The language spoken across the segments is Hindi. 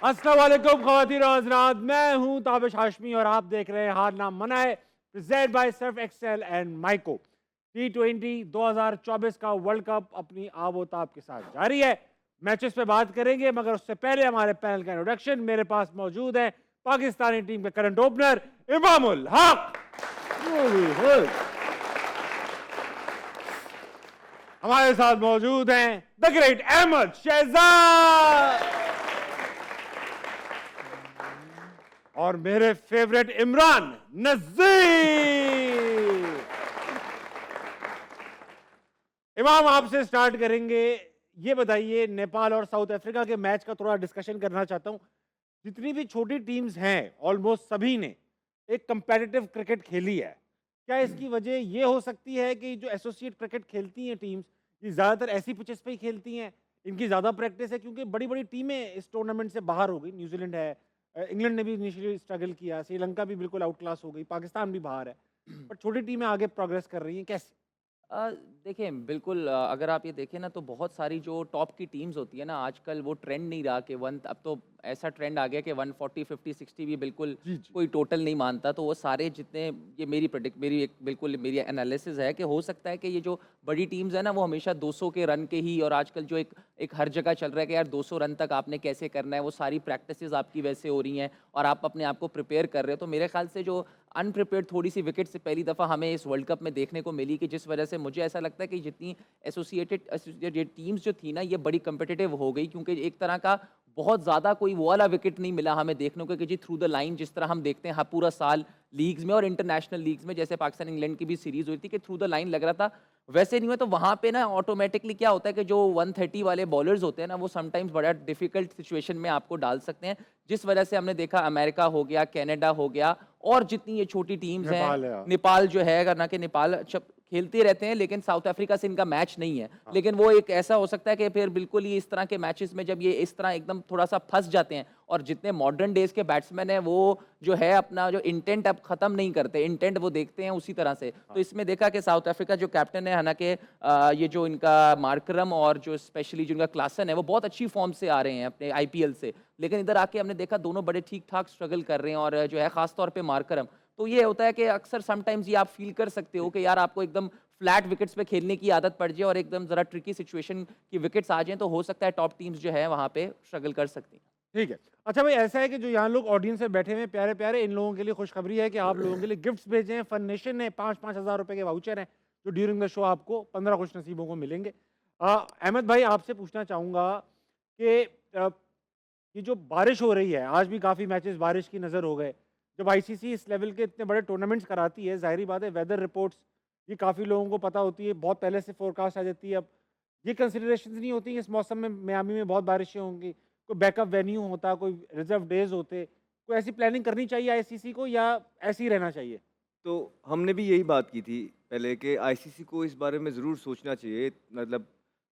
अस्सलाम वालेकुम ख़वातीन और हज़रात, मैं हूं ताबिश हाशमी और आप देख रहे हैं हार ना मनाए present by Surf Excel and माइको। T20 2024 का वर्ल्ड कप अपनी आबोताब के साथ जारी है। मैचेस पे बात करेंगे मगर उससे पहले हमारे पैनल का इंट्रोडक्शन मेरे पास मौजूद है पाकिस्तानी टीम के करंट ओपनर इमामुल हक। हमारे साथ मौजूद हैं द ग्रेट अहमद शहजाद और मेरे फेवरेट इमरान नज़ीर। इमाम आपसे स्टार्ट करेंगे, ये बताइए नेपाल और साउथ अफ्रीका के मैच का थोड़ा डिस्कशन करना चाहता हूं। जितनी भी छोटी टीम्स हैं ऑलमोस्ट सभी ने एक कंपेटिटिव क्रिकेट खेली है। क्या इसकी वजह ये हो सकती है कि जो एसोसिएट क्रिकेट खेलती हैं टीम्स ये ज़्यादातर ऐसी पिचेस पे ही खेलती हैं, इनकी ज़्यादा प्रैक्टिस है क्योंकि बड़ी बड़ी टीमें इस टूर्नामेंट से बाहर हो गई। न्यूजीलैंड है, इंग्लैंड ने भी इनिशियली स्ट्रगल किया, श्रीलंका भी बिल्कुल आउट क्लास हो गई, पाकिस्तान भी बाहर है, पर छोटी टीमें आगे प्रोग्रेस कर रही हैं, कैसे? अ, देखिए बिल्कुल अगर आप ये देखें ना तो बहुत सारी जो टॉप की टीम्स होती है ना आजकल वो ट्रेंड नहीं रहा कि वन अब तो ऐसा ट्रेंड आ गया कि 140 50 60 भी बिल्कुल जी जी। कोई टोटल नहीं मानता। तो वो सारे जितने ये मेरी एक बिल्कुल मेरी एनालिसिस है कि हो सकता है कि ये जो बड़ी टीम्स है ना वो हमेशा 200 के रन के ही, और आजकल जो एक एक हर जगह चल रहा है कि यार 200 रन तक आपने कैसे करना है, वो सारी प्रैक्टिसेस आपकी वैसे हो रही हैं और आप अपने आप को प्रिपेयर कर रहे हो। तो मेरे ख्याल से जो अनप्रिपेयर्ड थोड़ी सी विकेट से पहली दफ़ा हमें इस वर्ल्ड कप में देखने को मिली, कि जिस वजह से मुझे ऐसा लगता है कि जितनी एसोसिएटेड टीम्स जो थी ना ये बड़ी कम्पिटिटिव हो गई, क्योंकि एक तरह का बहुत ज़्यादा कोई वो वाला विकेट नहीं मिला हमें देखने को कि जी थ्रू द लाइन जिस तरह हम देखते हैं हर पूरा साल लीग्स में और इंटरनेशनल लीग्स में, जैसे पाकिस्तान इंग्लैंड की भी सीरीज हुई थी कि थ्रू द लाइन लग रहा था, वैसे नहीं हुआ। तो वहाँ पे ना ऑटोमेटिकली क्या होता है कि जो 130 वाले बॉलर्स होते हैं ना वो समटाइम्स बड़ा डिफिकल्ट सिचुएशन में आपको डाल सकते हैं, जिस वजह से हमने देखा अमेरिका हो गया, कनाडा हो गया और जितनी ये छोटी टीम्स हैं, नेपाल है, हाँ। नेपाल जो है, अगर ना कि नेपाल अच्छा खेलते रहते हैं लेकिन साउथ अफ्रीका से इनका मैच नहीं है। हाँ। लेकिन वो एक ऐसा हो सकता है कि फिर बिल्कुल ही इस तरह के मैचेस में जब ये इस तरह एकदम थोड़ा-सा फँस जाते हैं, और जितने मॉडर्न डेज़ के बैट्समैन हैं वो जो है अपना जो इंटेंट अब ख़त्म नहीं करते, इंटेंट वो देखते हैं उसी तरह से। हाँ। तो इसमें देखा कि साउथ अफ्रीका जो कैप्टन है, हालाँकि ये जो इनका मार्करम और जो स्पेशली जो इनका क्लासन है वो बहुत अच्छी फ़ॉर्म से आ रहे हैं अपने आईपीएल से। लेकिन इधर आके हमने देखा दोनों बड़े ठीक-ठाक स्ट्रगल कर रहे हैं, और जो है ख़ास तौर पे मार्करम। तो ये होता है कि अक्सर समटाइम्स ये आप फ़ील कर सकते हो जी। कि यार आपको एकदम फ्लैट विकेट्स पे खेलने की आदत पड़ जाए और एकदम ज़रा ट्रिकी सिचुएशन की विकेट्स आ जाएँ, तो हो सकता है टॉप टीम्स जो है वहाँ पे स्ट्रगल कर सकती हैं। ठीक है। अच्छा भाई, ऐसा है कि जो यहाँ लोग ऑडियंस में बैठे हुए हैं प्यारे-प्यारे, इन लोगों के लिए खुशखबरी है कि आप लोगों के लिए गिफ्ट्स भेजे हैं। फन नेशन ने 5-5 हज़ार रुपए के वाउचर हैं, जो ड्यूरिंग द शो आपको 15 खुशनसीबों को मिलेंगे। अहमद भाई, आपसे पूछना चाहूँगा कि ये जो बारिश हो रही है, आज भी काफ़ी मैचेस बारिश की नज़र हो गए। जब आईसीसी इस लेवल के इतने बड़े टूर्नामेंट्स कराती है, ज़ाहिर-सी बात है वेदर रिपोर्ट्स ये काफ़ी लोगों को पता होती है, बहुत पहले से फोरकास्ट आ जाती है। अब ये कंसिडरेशंस नहीं होती कि इस मौसम में मियामी में बहुत बारिशें होंगी, कोई बैकअप वेन्यू होता, कोई रिजर्व डेज़ होते, कोई ऐसी प्लानिंग करनी चाहिए आईसीसी को या ऐसे ही रहना चाहिए? तो हमने भी यही बात की थी पहले कि आईसीसी को इस बारे में ज़रूर सोचना चाहिए, मतलब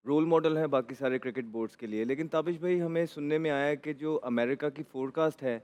रोल मॉडल हैं बाकी सारे क्रिकेट बोर्ड्स के लिए। लेकिन ताबिश भाई, हमें सुनने में आया है कि जो अमेरिका की फोरकास्ट है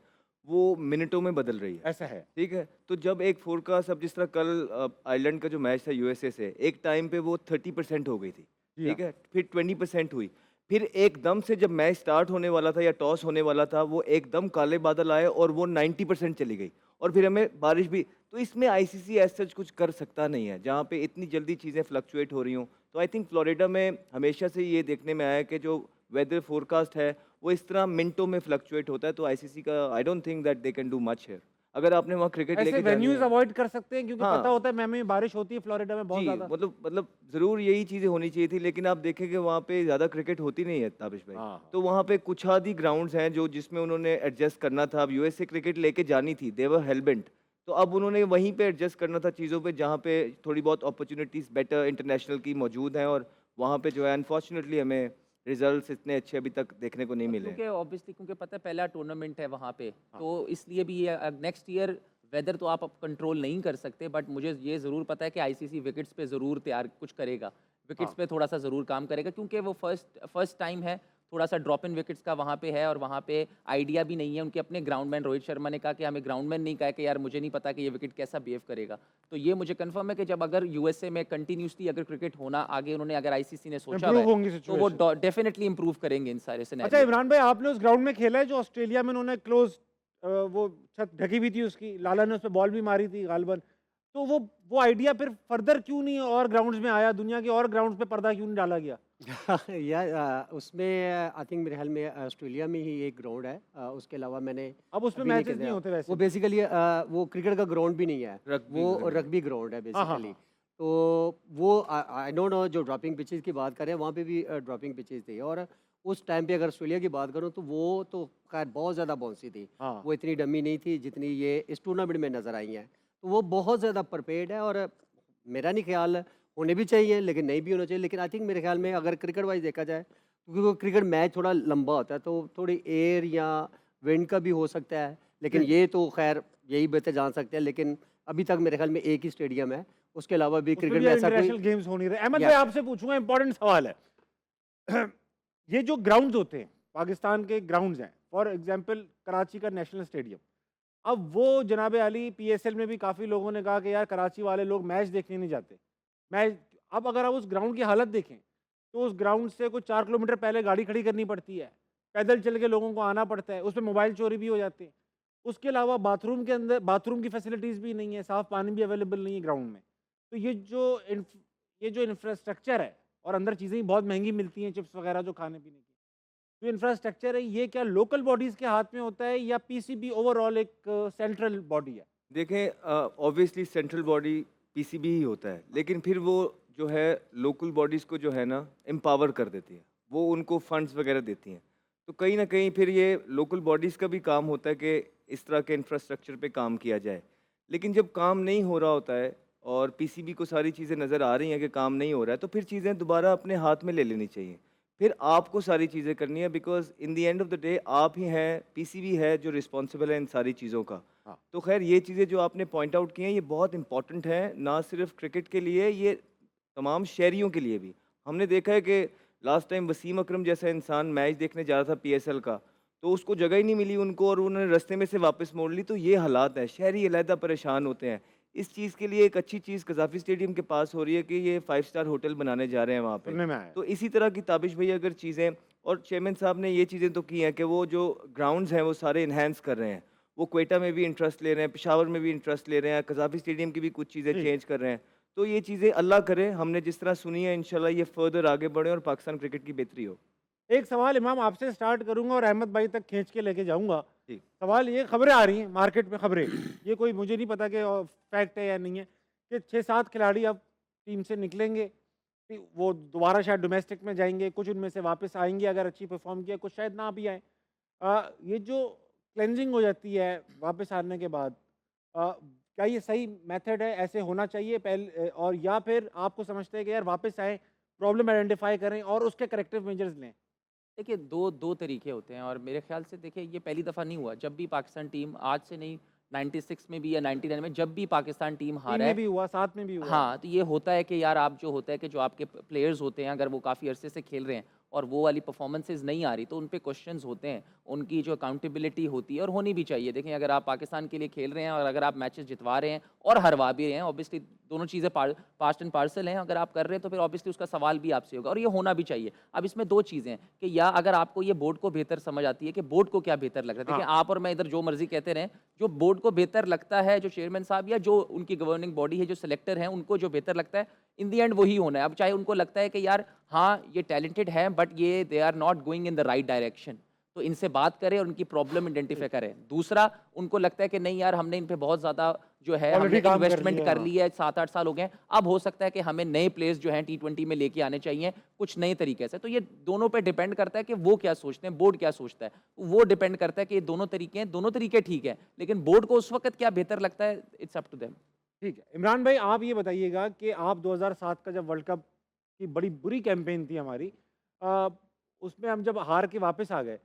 वो मिनटों में बदल रही है। ऐसा है। ठीक है, तो जब एक फोरकास्ट, अब जिस तरह कल आयरलैंड का जो मैच था यूएसए से, एक टाइम पे वो 30% हो गई थी। जी हाँ। ठीक है, फिर 20% हुई, फिर एकदम से जब मैच स्टार्ट होने वाला था या टॉस होने वाला था, वो एकदम काले बादल आए और वो 90% चली गई, और फिर हमें बारिश भी। तो इसमें आईसीसी एज सच कुछ कर सकता नहीं है जहाँ पे इतनी जल्दी चीज़ें फ्लक्चुएट हो रही हों। तो आई थिंक फ्लोरिडा में हमेशा से ये देखने में आया है कि जो वेदर फोरकास्ट है वो इस तरह मिनटों में फ्लक्चुएट होता है। तो आईसीसी का I don't think that they can do much here, अगर आपने वहाँ क्रिकेट ऐसे लेके जानी वेन्यूज़ है। अवॉइड कर सकते हैं क्योंकि पता हाँ होता है मियामी में बारिश होती है, फ्लोरिडा में बहुत जी, ज़्यादा। मतलब ज़रूर यही चीज़ें होनी चाहिए थी, लेकिन आप देखें कि वहाँ पे ज़्यादा क्रिकेट होती नहीं है ताबिश भाई। हाँ, हाँ। तो वहाँ पे कुछ आध ही ग्राउंड्स हैं जो जिसमें उन्होंने एडजस्ट करना था। अब यूएस से क्रिकेट लेके जानी थी, दे वर हेलबेंट। तो अब उन्होंने वहीं पे एडजस्ट करना था चीज़ों पे जहाँ पे थोड़ी बहुत अपॉर्च्युनिटीज़ बेटर इंटरनेशनल की मौजूद हैं, और वहाँ पे जो है अनफॉर्चुनेटली हमें रिजल्ट्स इतने अच्छे अभी तक देखने को नहीं मिले हैं। क्योंकि ऑब्वियसली क्योंकि पता है पहला टूर्नामेंट है वहाँ पे, हाँ। तो इसलिए भी ये नेक्स्ट ईयर वेदर तो आप अब कंट्रोल नहीं कर सकते, बट मुझे ये ज़रूर पता है कि आईसीसी विकेट्स पे ज़रूर तैयार कुछ करेगा, विकेट्स हाँ। पे थोड़ा सा ज़रूर काम करेगा, क्योंकि वो फर्स्ट फर्स्ट टाइम है। थोड़ा सा ड्रॉप इन विकेट्स का वहाँ पे है और वहाँ पे आइडिया भी नहीं है। उनके अपने ग्राउंडमैन रोहित शर्मा ने कहा कि हमें ग्राउंडमैन नहीं कहा कि यार मुझे नहीं पता कि ये विकेट कैसा बिहेव करेगा। तो ये मुझे कंफर्म है कि जब अगर यूएसए में कंटिन्यूसली अगर क्रिकेट होना आगे उन्होंने अगर आईसीसी ने सोचा हुआ इम्प्रूव होंगी है तो वो सिचुएशन। डेफिनेटली इंप्रूव करेंगे इन सारे अच्छा सिनेरियो। इमरान भाई, आपने उस ग्राउंड में खेला है जो ऑस्ट्रेलिया में उन्होंने क्लोज, वो छत ढकी हुई थी उसकी, लाला ने उस पे बॉल भी मारी थी गालबन, तो वो आइडिया फिर फर्दर क्यों नहीं और ग्राउंड्स में आया, दुनिया के और ग्राउंड्स पे पर्दा क्यों नहीं डाला गया? उसमें आई थिंक मेरे ख्याल में ऑस्ट्रेलिया में ही एक ग्राउंड है, उसके अलावा मैंने अब उसमें अभी नहीं मैचेस नहीं खेला। होते वैसे। वो बेसिकली वो क्रिकेट का ग्राउंड भी नहीं है, रग्बी वो ग्राउंड। रग्बी ग्राउंड है हाँ हाँ बेसिकली। हाँ। तो वो आई डोंट नो, जो ड्रॉपिंग पिचेस की बात करें वहाँ पे भी ड्रॉपिंग पिचेस थी, और उस टाइम पे अगर ऑस्ट्रेलिया की बात करूँ तो वो तो खैर बहुत ज़्यादा बाउंसी थी, हाँ वो इतनी डमी नहीं थी जितनी ये इस टूर्नामेंट में नज़र आई हैं। तो वो बहुत ज़्यादा परफेक्ट है, और मेरा नहीं ख्याल होने भी चाहिए लेकिन नहीं भी होना चाहिए। लेकिन आई थिंक मेरे ख्याल में अगर क्रिकेट वाइज देखा जाए, क्योंकि वो क्रिकेट मैच थोड़ा लंबा होता है तो थोड़ी एयर या विंड का भी हो सकता है, लेकिन ये तो खैर यही बेहतर जान सकते हैं। लेकिन अभी तक मेरे ख्याल में एक ही स्टेडियम है, उसके अलावा भी उसमें क्रिकेट भी में ऐसा इंटरनेशनल कोई गेम्स हो नहीं रहे। अहमद या भाई आपसे पूछूंगा, इंपॉर्टेंट सवाल है। ये जो ग्राउंड्स होते हैं, पाकिस्तान के ग्राउंड्स हैं, फॉर एग्जांपल कराची का नेशनल स्टेडियम, अब वो जनाब अली पीएसएल में भी काफ़ी लोगों ने कहा कि यार कराची वाले लोग मैच देखने नहीं जाते। मैच, अब अगर आप उस ग्राउंड की हालत देखें तो उस ग्राउंड से कुछ 4 किलोमीटर पहले गाड़ी खड़ी करनी पड़ती है, पैदल चल के लोगों को आना पड़ता है, उस पर मोबाइल चोरी भी हो जाते हैं। उसके अलावा बाथरूम के अंदर बाथरूम की फैसिलिटीज़ भी नहीं है, साफ़ पानी भी अवेलेबल नहीं है ग्राउंड में। तो ये जो इंफ्रास्ट्रक्चर है, और अंदर चीज़ें ही बहुत महंगी मिलती हैं, चिप्स वगैरह जो खाने पीने की, जो इंफ्रास्ट्रक्चर है ये क्या लोकल बॉडीज़ के हाथ में होता है या पीसीबी ओवरऑल एक सेंट्रल बॉडी है? देखें, ऑब्वियसली सेंट्रल बॉडी पीसीबी ही होता है, लेकिन फिर वो जो है लोकल बॉडीज़ को जो है ना एम्पावर कर देती है, वो उनको फंड्स वगैरह देती हैं। तो कहीं ना कहीं फिर ये लोकल बॉडीज़ का भी काम होता है कि इस तरह के इंफ्रास्ट्रक्चर पे काम किया जाए। लेकिन जब काम नहीं हो रहा होता है और पीसीबी को सारी चीज़ें नज़र आ रही हैं कि काम नहीं हो रहा है, तो फिर चीज़ें दोबारा अपने हाथ में ले लेनी चाहिए। फिर आपको सारी चीज़ें करनी है, because in the end of the day आप ही हैं, पीसीबी है जो रिस्पॉन्सिबल है इन सारी चीज़ों का। हाँ। तो खैर ये चीज़ें जो आपने पॉइंट आउट की हैं ये बहुत इंपॉर्टेंट हैं, ना सिर्फ क्रिकेट के लिए, ये तमाम शहरियों के लिए भी। हमने देखा है कि लास्ट टाइम वसीम अकरम जैसा इंसान मैच देखने जा रहा था पीएसएल का, तो उसको जगह ही नहीं मिली उनको और उन्होंने रास्ते में से वापस मोड़ ली। तो ये हालात है, शहरी अलहदा परेशान होते हैं। इस चीज़ के लिए एक अच्छी चीज़ कज़ाफ़ी स्टेडियम के पास हो रही है कि ये 5 स्टार होटल बनाने जा रहे हैं वहाँ पे। सुनने में आया। तो इसी तरह की ताबिश भई अगर चीज़ें, और चेयरमैन साहब ने ये चीज़ें तो की हैं कि वो जो ग्राउंड्स हैं वो सारे इन्हेंस कर रहे हैं। वो क्वेटा में भी इंटरेस्ट ले रहे हैं, पेशावर में भी इंटरेस्ट ले रहे हैं, कज़ाफ़ी स्टेडियम की भी कुछ चीज़ें जी। चेंज कर रहे हैं। तो ये चीज़ें अल्लाह करे, हमने जिस तरह सुनी है इंशाल्लाह ये फर्दर आगे बढ़े और पाकिस्तान क्रिकेट की बेहतरी हो। एक सवाल इमाम आपसे स्टार्ट करूंगा और अहमद भाई तक खींच के लेके जाऊंगा। जी। सवाल ये, खबरें आ रही हैं मार्केट में, खबरें ये कोई मुझे नहीं पता कि फैक्ट है या नहीं है, कि 6-7 खिलाड़ी अब टीम से निकलेंगे, वो दोबारा शायद डोमेस्टिक में जाएंगे, कुछ उनमें से वापस आएंगे अगर अच्छी परफॉर्म किया, कुछ शायद ना भी आए। ये जो क्लेंजिंग हो जाती है वापस आने के बाद, क्या ये सही मेथड है, ऐसे होना चाहिए पहले, और या फिर आपको समझते हैं कि यार वापस आए, प्रॉब्लम आइडेंटिफाई करें और उसके करेक्टिव मेजर्स लें? देखिए, दो तरीके होते हैं और मेरे ख्याल से देखिए ये पहली दफ़ा नहीं हुआ। जब भी पाकिस्तान टीम, आज से नहीं, 96 में भी या 99 में जब भी पाकिस्तान टीम टीम हारा में है, भी हुआ, साथ में भी हुआ। हाँ, तो ये होता है कि यार आप जो होता है कि जो आपके प्लेयर्स होते हैं अगर वो काफ़ी अरसे से खेल रहे हैं और वो वाली परफॉर्मेंसेस नहीं आ रही तो उन पे क्वेश्चंस होते हैं, उनकी जो अकाउंटेबिलिटी होती है और होनी भी चाहिए। देखें, अगर आप पाकिस्तान के लिए खेल रहे हैं और अगर आप मैचेस जितवा रहे हैं और हरवा भी रहे हैं, ऑब्वियसली दोनों चीज़ें पार्ट एंड पार्सल हैं, अगर आप कर रहे हैं तो फिर ऑब्वियसली उसका सवाल भी आपसे होगा और ये होना भी चाहिए। अब इसमें दो चीज़ें हैं कि या अगर आपको ये बोर्ड को बेहतर समझ आती है कि बोर्ड को क्या बेहतर लग रहा है। देखिए, आप और मैं इधर जो मर्जी कहते रहें, जो बोर्ड को बेहतर लगता है, जो चेयरमैन साहब या जो उनकी गवर्निंग बॉडी है, जो सिलेक्टर हैं, उनको जो बेहतर लगता है, इन दी एंड वही होना है। अब चाहे उनको लगता है कि यार हाँ ये टैलेंटेड है बट ये they are not going in the right direction, तो इनसे बात करें और उनकी प्रॉब्लम आइडेंटिफाई करें। दूसरा, उनको लगता है कि नहीं यार हमने इन पे बहुत ज़्यादा जो है Already हमने काम कर इन्वेस्टमेंट लिया, कर हाँ। ली है, 7-8 साल हो गए हैं, अब हो सकता है कि हमें नए प्लेयर्स जो हैं T20 में लेके आने चाहिए कुछ नए तरीके से। तो ये दोनों पे डिपेंड करता है कि वो क्या सोचते हैं, बोर्ड क्या सोचता है। वो डिपेंड करता है कि ये दोनों तरीके हैं, दोनों तरीके ठीक है, लेकिन बोर्ड को उस वक्त क्या बेहतर लगता है, इट्स अप टू देम। ठीक है इमरान भाई, आप ये बताइएगा कि आप 2007 का जब वर्ल्ड कप की बड़ी बुरी कैंपेन थी हमारी, उसमें हम जब हार के वापस आ गए,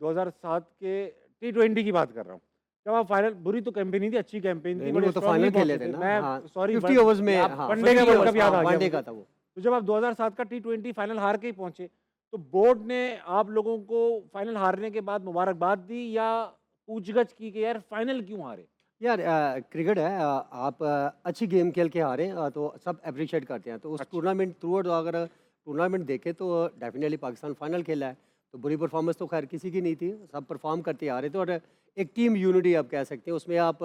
2007 के T20 की बात कर रहा हूँ, जब आप फाइनल, बुरी तो कैंपेन नहीं थी, अच्छी कैंपेन थी, नहीं, बड़े वो तो strongly फाइनल खेले पहुंचे थे ना। मैं हाँ, सॉरी 50 ओवर्स में, आप हाँ, वनडे का 50 वर्ल्ड ओवर्स, कप याद हाँ, आ गया वनडे मुझे। का था वो। तो जब आप 2007 का T20 फाइनल हार के ही पहुंचे, तो बोर्ड ने आप लोगों को फाइनल हारने के बाद मुबारकबाद दी या पूछगछ की कि यार फाइनल क्यों हारे? यार क्रिकेट है, आप अच्छी गेम खेल के हारें तो सब अप्रिशिएट करते हैं। तो उस अच्छा। टूर्नामेंट थ्रू आउट अगर टूर्नामेंट देखें तो डेफिनेटली पाकिस्तान फाइनल खेला है। तो बुरी परफॉर्मेंस तो खैर किसी की नहीं थी, सब परफॉर्म करते आ रहे थे। और एक टीम यूनिटी आप कह सकते हैं उसमें। आप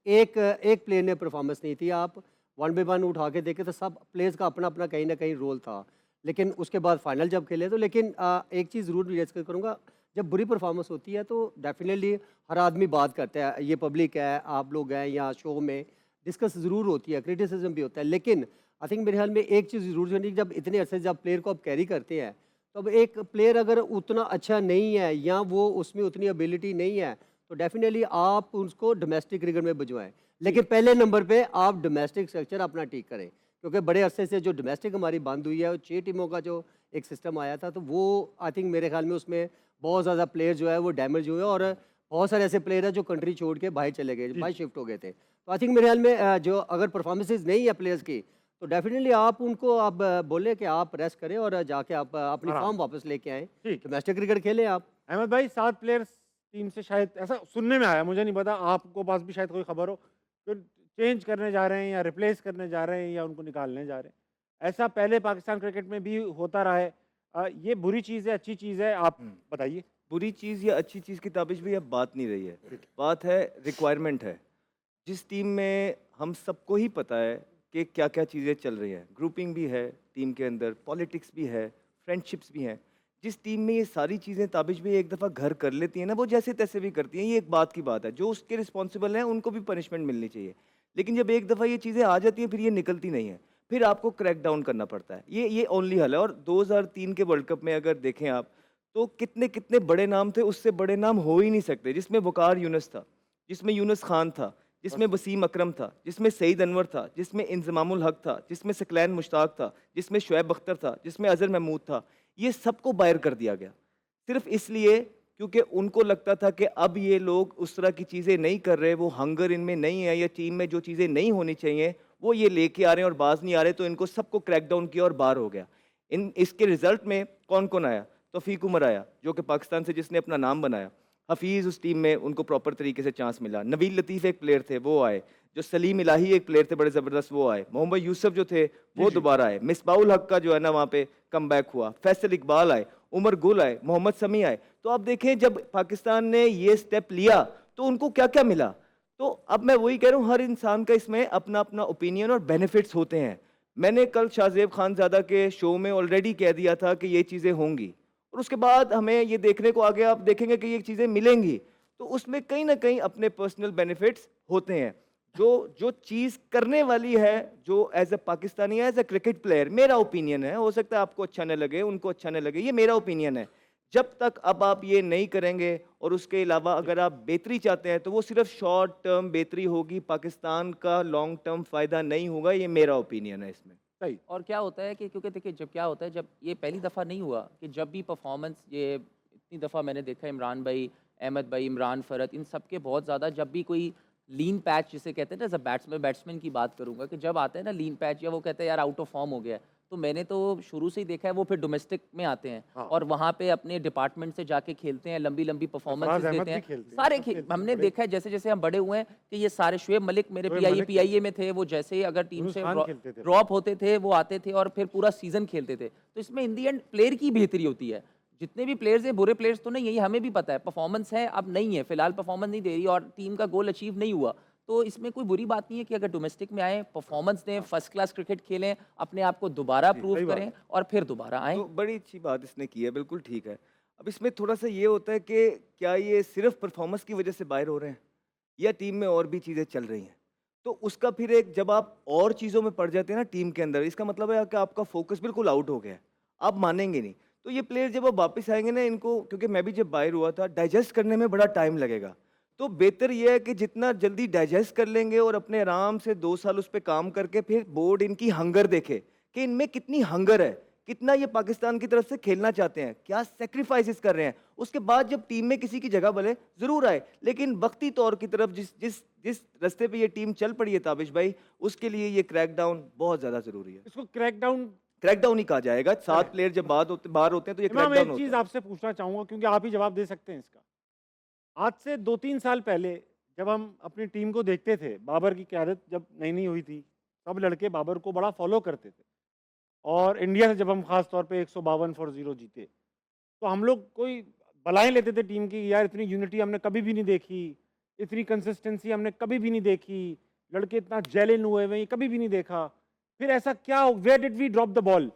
एक एक प्लेयर ने परफॉर्मेंस नहीं थी, आप वन बाई वन उठा के देखें तो सब प्लेयर्स का अपना अपना कहीं ना कहीं रोल था। लेकिन उसके बाद फाइनल जब खेले तो, लेकिन एक चीज़ ज़रूर डिस्कस करूँगा, जब बुरी परफॉर्मेंस होती है तो डेफिनेटली हर आदमी बात करता है, ये पब्लिक है, आप लोग हैं या शो में डिस्कस ज़रूर होती है, क्रिटिसिज्म भी होता है। लेकिन आई थिंक मेरे ख्याल में एक चीज़ ज़रूर है, जब इतने अरसे जब प्लेयर को आप कैरी करते हैं, तो अब एक प्लेयर अगर उतना अच्छा नहीं है या वो उसमें उतनी एबिलिटी नहीं है, तो डेफिनेटली आप उसको डोमेस्टिक क्रिकेट में भिजवाएं। लेकिन पहले नंबर पे आप डोमेस्टिक स्ट्रक्चर अपना ठीक करें, क्योंकि बड़े अरसे से जो डोमेस्टिक हमारी बंद हुई है, 6 टीमों का जो एक सिस्टम आया था, तो वो आई थिंक मेरे ख्याल में उसमें बहुत ज़्यादा प्लेयर जो है वो डैमेज हुए। और बहुत सारे ऐसे प्लेयर हैं जो कंट्री छोड़ के बाहर चले गए, बाहर शिफ्ट हो गए थे। तो आई थिंक मेरे ख्याल में जो अगर परफॉर्मेंसेज नहीं है प्लेयर्स की, तो डेफिनेटली आप उनको आप बोले कि आप रेस्ट करें और जाके आप अपनी आराम। फॉर्म वापस लेके आएँ, ठीक। डोमेस्टिक क्रिकेट खेलें आप। अहमद भाई 7 प्लेयर्स टीम से शायद ऐसा सुनने में आया, मुझे नहीं पता, आपको पास भी शायद कोई खबर हो, फिर चेंज करने जा रहे हैं या रिप्लेस करने जा रहे हैं या उनको निकालने जा रहे हैं। ऐसा पहले पाकिस्तान क्रिकेट में भी होता रहा है। ये बुरी चीज़ है, अच्छी चीज़ है, आप बताइए? बुरी चीज़ या अच्छी चीज़ की ताबिश भी अब बात नहीं रही है, बात है रिक्वायरमेंट है। जिस टीम में हम सबको ही पता है कि क्या क्या चीज़ें चल रही हैं, ग्रुपिंग भी है टीम के अंदर, पॉलिटिक्स भी है, फ्रेंडशिप्स भी हैं। जिस टीम में ये सारी चीज़ें ताबिश भी एक दफ़ा घर कर लेती हैं ना, वो जैसे तैसे भी करती हैं, ये एक बात की बात है। जो उसके रिस्पॉन्सिबल हैं उनको भी पनिशमेंट मिलनी चाहिए। लेकिन जब एक दफ़ा ये चीज़ें आ जाती हैं फिर ये निकलती नहीं है, फिर आपको क्रैक डाउन करना पड़ता है। ये ओनली हल है। और 2003 के वर्ल्ड कप में अगर देखें आप, तो कितने कितने बड़े नाम थे, उससे बड़े नाम हो ही नहीं सकते। जिसमें वकार यूनुस था, जिसमें यूनुस खान था, जिसमें वसीम अकरम था, जिसमें सईद अनवर था, जिसमें इंजमामुल हक था, जिसमें सकलैन मुश्ताक था, जिसमें शुएब अख्तर था, जिसमें अजहर महमूद था। ये सबको बाहर कर दिया गया सिर्फ इसलिए क्योंकि उनको लगता था कि अब ये लोग उस तरह की चीज़ें नहीं कर रहे, वो हंगर इनमें नहीं है, या टीम में जो चीज़ें नहीं होनी चाहिए वो ये लेके आ रहे हैं और बाज नहीं आ रहे, तो इनको सबको क्रैक डाउन किया और बाहर हो गया। इन इसके रिजल्ट में कौन कौन आया? तौफीक उमर आया, जो कि पाकिस्तान से जिसने अपना नाम बनाया। हफीज़ उस टीम में उनको प्रॉपर तरीके से चांस मिला। नबील लतीफ़ एक प्लेयर थे, वो आए। जो सलीम इलाही एक प्लेयर थे बड़े ज़बरदस्त, वो आए। मोहम्मद यूसुफ जो थे वो दोबारा आए। मिसबाउल हक का जो है ना वहाँ पे कमबैक हुआ। फैसल इकबाल आए, उमर गुल आए, मोहम्मद समी आए। तो आप देखें जब पाकिस्तान ने ये स्टेप लिया तो उनको क्या क्या मिला। तो अब मैं वही कह रहा हूँ, हर इंसान का इसमें अपना अपना ओपिनियन और बेनिफिट्स होते हैं। मैंने कल शाहजेब खानज़ादा के शो में ऑलरेडी कह दिया था कि ये चीज़ें होंगी, और उसके बाद हमें ये देखने को आगे आप देखेंगे कि ये चीज़ें मिलेंगी, तो उसमें कहीं ना कहीं अपने पर्सनल बेनिफिट्स होते हैं। जो जो चीज़ करने वाली है, जो as a Pakistani, as a cricket player, मेरा ओपिनियन है, हो सकता है आपको अच्छा न लगे, उनको अच्छा न लगे, ये मेरा ओपिनियन है। जब तक अब आप ये नहीं करेंगे और उसके अलावा अगर आप बेहतरी चाहते हैं तो वो सिर्फ शॉर्ट टर्म बेहतरी होगी, पाकिस्तान का लॉन्ग टर्म फ़ायदा नहीं होगा। ये मेरा ओपिनियन है इसमें। सही। और क्या होता है कि क्योंकि देखिए जब क्या होता है, जब ये पहली दफ़ा नहीं हुआ कि जब भी परफॉर्मेंस, ये इतनी दफ़ा मैंने देखा, इमरान भाई, अहमद भाई, इमरान फ़रत, इन सब के बहुत ज़्यादा, जब भी कोई लीन पैच जिसे कहते हैं ना, एज अ बैट्समैन की बात करूंगा, कि जब आते हैं ना लीन पैच, या वो कहते हैं यार आउट ऑफ फॉर्म हो गया है, तो मैंने तो शुरू से ही देखा है वो फिर डोमेस्टिक में आते हैं हाँ। और वहाँ पे अपने डिपार्टमेंट से जाके खेलते हैं, लंबी लंबी परफॉर्मेंस सरफराज अहमद देते भी हैं। खेलते हैं, सारे सब खेलते हैं, हमने बड़े। देखा है जैसे जैसे हम बड़े हुए हैं कि ये सारे, शुएब मलिक मेरे शुएब मलिक पीआईए में थे, वो जैसे ही अगर टीम यूनुस से खान खेलते थे। ड्रॉप होते थे वो आते थे और फिर पूरा सीजन खेलते थे। तो इसमें इन दी एंड प्लेयर की बेहतरी होती है। जितने भी प्लेयर्स हैं, बुरे प्लेयर्स तो नहीं है, ये हमें भी पता है, परफॉर्मेंस है अब नहीं है, फिलहाल परफॉर्मेंस नहीं दे रही और टीम का गोल अचीव नहीं हुआ, तो इसमें कोई बुरी बात नहीं है कि अगर डोमेस्टिक में आए, परफॉर्मेंस दें, फर्स्ट क्लास क्रिकेट खेलें, अपने आप को दोबारा सही प्रूव बात करें और फिर दोबारा आएँ। तो बड़ी अच्छी बात इसने की है, बिल्कुल ठीक है। अब इसमें थोड़ा सा ये होता है कि क्या ये सिर्फ परफॉर्मेंस की वजह से बाहर हो रहे हैं, या टीम में और भी चीज़ें चल रही हैं। तो उसका फिर एक, जब आप और चीज़ों में पड़ जाते हैं ना टीम के अंदर, इसका मतलब है कि आपका फोकस बिल्कुल आउट हो गया है, आप मानेंगे नहीं। तो ये प्लेयर जब अब वापस आएंगे ना, इनको, क्योंकि मैं भी जब बाहर हुआ था, डाइजेस्ट करने में बड़ा टाइम लगेगा। तो बेहतर ये है कि जितना जल्दी डाइजेस्ट कर लेंगे और अपने आराम से 2 साल उस पर काम करके फिर बोर्ड इनकी हंगर देखे कि इनमें कितनी हंगर है, कितना ये पाकिस्तान की तरफ से खेलना चाहते हैं, क्या सेक्रीफाइसेस कर रहे हैं। उसके बाद जब टीम में किसी की जगह भले ज़रूर आए, लेकिन वक्ती तौर की तरफ जिस जिस जिस रास्ते पे ये टीम चल पड़ी है ताबिश भाई, उसके लिए ये क्रैक डाउन बहुत ज़्यादा ज़रूरी है। इसको क्रैक डाउन क्रैकडाउन ही कहा जाएगा। 7 प्लेयर जब बाहर होते हैं तो ये इमाम, क्रैकडाउन एक होता चीज है। आपसे पूछना चाहूंगा क्योंकि आप ही जवाब दे सकते हैं इसका। आज से 2-3 साल पहले जब हम अपनी टीम को देखते थे, बाबर की क़यादत जब नई नई हुई थी, सब लड़के बाबर को बड़ा फॉलो करते थे और इंडिया से जब हम खास तौर पे 152 फॉर 0 जीते, तो हम लोग कोई बलाएं लेते थे टीम की, यार इतनी यूनिटी हमने कभी भी नहीं देखी, इतनी कंसिस्टेंसी हमने कभी भी नहीं देखी, लड़के इतना जेलिन हुए हुए, ये कभी भी नहीं देखा। फिर ऐसा क्या, where did we drop the ball?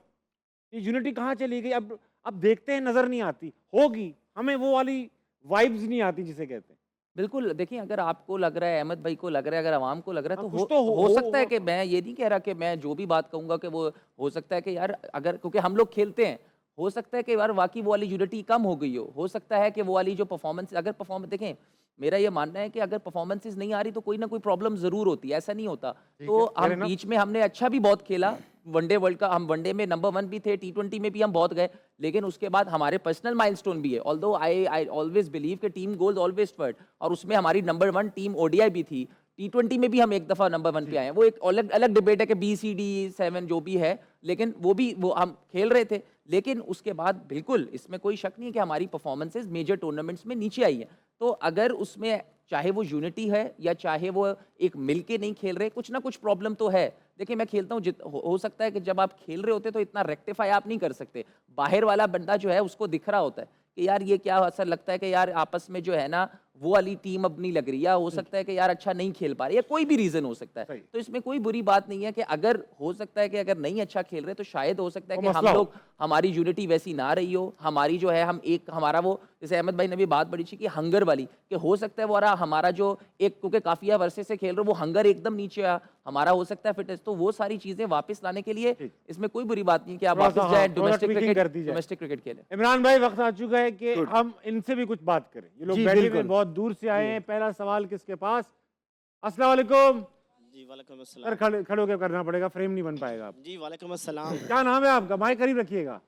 ये यूनिटी कहाँ चली गई? अब देखते हैं, नजर नहीं आती। होगी, हमें वो वाली वाइब्स नहीं आती जिसे कहते हैं। बिल्कुल, देखिए अगर आपको लग रहा है, अहमद भाई को लग रहा है, अगर आवाम को लग रहा है, हाँ, तो कुछ तो हो सकता है कि मैं ये नहीं कह रहा कि मैं जो भी बात कहूँगा कि वो हो सकता है कि यार अगर क्योंकि हम लोग खेलते हैं, हो सकता है कि यार वाक़ई वो वाली यूनिटी कम हो गई हो सकता है कि वो वाली जो परफ़ॉर्मेंस अगर परफ़ॉर्म देखें, मेरा ये मानना है कि अगर परफ़ॉर्मेंसेज़ नहीं आ रही तो कोई ना कोई प्रॉब्लम ज़रूर होती है, ऐसा नहीं होता। तो fair हम enough। बीच में हमने अच्छा भी बहुत खेला, वनडे वर्ल्ड का हम वनडे में नंबर 1 भी थे, टी20 में भी हम बहुत गए, लेकिन उसके बाद हमारे पर्सनल माइलस्टोन भी है। ऑल्दो आई ऑलवेज़ बिलीव कि टीम गोल्स ऑलवेज़ फर्स्ट और उसमें हमारी नंबर 1 टीम ओडीआई भी थी। टी20 में भी हम एक दफ़ा नंबर 1 पे आए हैं। वो एक अलग अलग डिबेट है कि बी, सी, डी, 7 जो भी है, लेकिन वो हम खेल रहे थे। लेकिन उसके बाद बिल्कुल इसमें कोई शक नहीं है कि हमारी परफॉर्मेंसेज मेजर टूर्नामेंट्स में नीचे आई है। तो अगर उसमें चाहे वो यूनिटी है या चाहे वो एक मिल के नहीं खेल रहे, कुछ ना कुछ प्रॉब्लम तो है। देखिए मैं खेलता हूँ, हो सकता है कि जब आप खेल रहे होते तो इतना रेक्टिफाई आप नहीं कर सकते। बाहर वाला बंदा जो है उसको दिख रहा होता है कि यार ये क्या, ऐसा लगता है कि यार आपस में जो है ना वो वाली टीम अब नहीं लग रही, या हो सकता है कि यार अच्छा नहीं खेल पा रहे, या कोई भी रीजन हो सकता है। सही। तो इसमें कोई बुरी बात नहीं है कि अगर हो सकता है कि अगर नहीं अच्छा खेल रहे तो शायद हो सकता है वो कि हम मसला हो। लोग हमारी यूनिटी वैसी ना रही हो, हमारी जो है हम एक हमारा वो जैसे अहमद भाई ने भी बात बड़ी अच्छी की हंगर वाली, कि हो सकता है वो हमारा जो एक क्योंकि काफी वर्षे से खेल रहे हो वो हंगर एकदम नीचे आया, हमारा हो सकता है फिटनेस, तो वो सारी चीजें वापस लाने के लिए ठीक। इसमें कोई बुरी बात नहीं कि आप थोड़ा सा, वापस जाए हाँ, थोड़ा tweaking कर दी जाए। डोमेस्टिक क्रिकेट खेलें। इमरान भाई, वक्त आ चुका है कि हम इनसे भी कुछ बात करें। ये लोग जी, बैठे हुए बिल्कुल। बहुत दूर से आए हैं। पहला सवाल किसके पास? अस्सलाम वालेकुम। जी वालेकुम सर अस्सलाम। खड़े होकर करना पड़ेगा, फ्रेम नहीं बन पाएगा आप। जी वालेकुम अस्सलाम। क्या नाम है आपका? माइक करीब रखिएगा।